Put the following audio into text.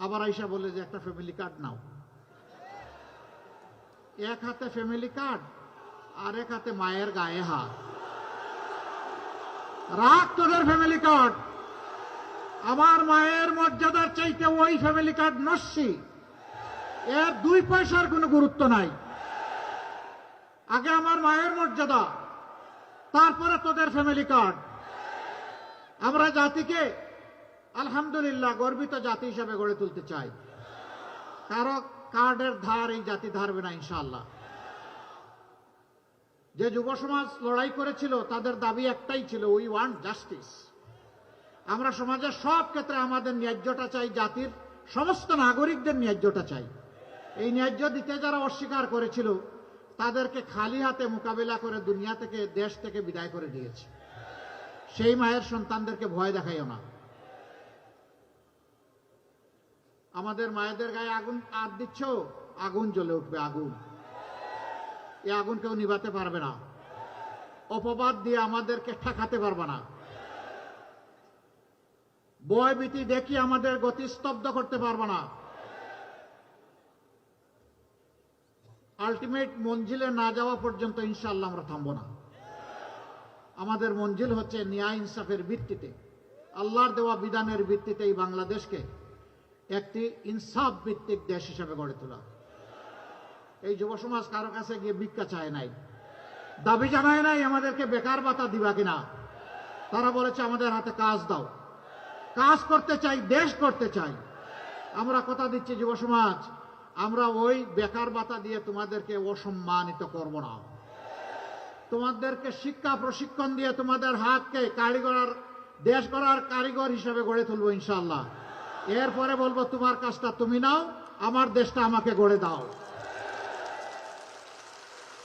আবার আইসা বলে যে একটা ফ্যামিলি কার্ড নাও। এক হাতে ফ্যামিলি কার্ড আর এক হাতে মায়ের গায়ে হাত। রাখ তোদের ফ্যামিলি কার্ড। আমার মায়ের মর্যাদার চাইতে ওই ফ্যামিলি কার্ড নস্যি। এর 2 পয়সার কোনো গুরুত্ব নাই। আগে আমার মায়ের মর্যাদা, তারপরে তোদের ফ্যামিলি কার্ড। আমরা জাতিকে আলহামদুলিল্লাহ গর্বিত জাতি হিসাবে গড়ে তুলতে চাই। কারো কার্ডের ধার এই জাতি ধারবে না ইনশাআল্লাহ। যে যুব সমাজ লড়াই করেছিল তাদের দাবি একটাই ছিল, উই ওয়ান্ট জাস্টিস। আমরা সমাজের সব ক্ষেত্রে আমাদের ন্যায্যটা চাই, জাতির সমস্ত নাগরিকদের ন্যায্যটা চাই। এই ন্যায্য দিতে যারা অস্বীকার করেছিল তাদেরকে খালি হাতে মোকাবিলা করে দুনিয়া থেকে, দেশ থেকে বিদায় করে দিয়েছে। সেই মায়ের সন্তানদেরকে ভয় দেখাইও না। আমাদের মায়েদের গায়ে আগুন হাত দিচ্ছ, আগুন জ্বলে উঠবে, আগুন। এই আগুন কেউ নিভাতে পারবে না। অপবাদ দিয়ে আমাদেরকে ঠেকাতে পারবে না। ভয় ভীতি দেখি আমাদের গতি স্তব্ধ করতে পারবে না। আলটিমেট মঞ্জিলে না যাওয়া পর্যন্ত ইনশাআল্লাহ আমরা থামবো না। আমাদের মঞ্জিল হচ্ছে ন্যায় ইনসাফের ভিত্তিতে, আল্লাহর দেওয়া বিধানের ভিত্তিতে এই বাংলাদেশকে একটি ইনসাফ ভিত্তিক দেশ হিসেবে গড়ে তোলা। এই যুব সমাজ কারো কাছে গিয়ে ভিক্ষা চায় নাই, দাবি জানায় নাই আমাদেরকে বেকার ভাতা দিবা কিনা। তারা বলেছে আমাদের হাতে কাজ দাও। কাজ করতে চাই, দেশ করতে চাই। আমরা কথা দিচ্ছি যুব সমাজ, আমরা ওই বেকার ভাতা দিয়ে তোমাদেরকে অসম্মানিত করব না। তোমাদেরকে শিক্ষা প্রশিক্ষণ দিয়ে তোমাদের হাতকে কারিগর, দেশ গড়ার কারিগর হিসেবে গড়ে তুলবো ইনশাআল্লাহ। এরপরে বলবো তোমার কাজটা তুমি নাও, আমার দেশটা আমাকে গড়ে দাও।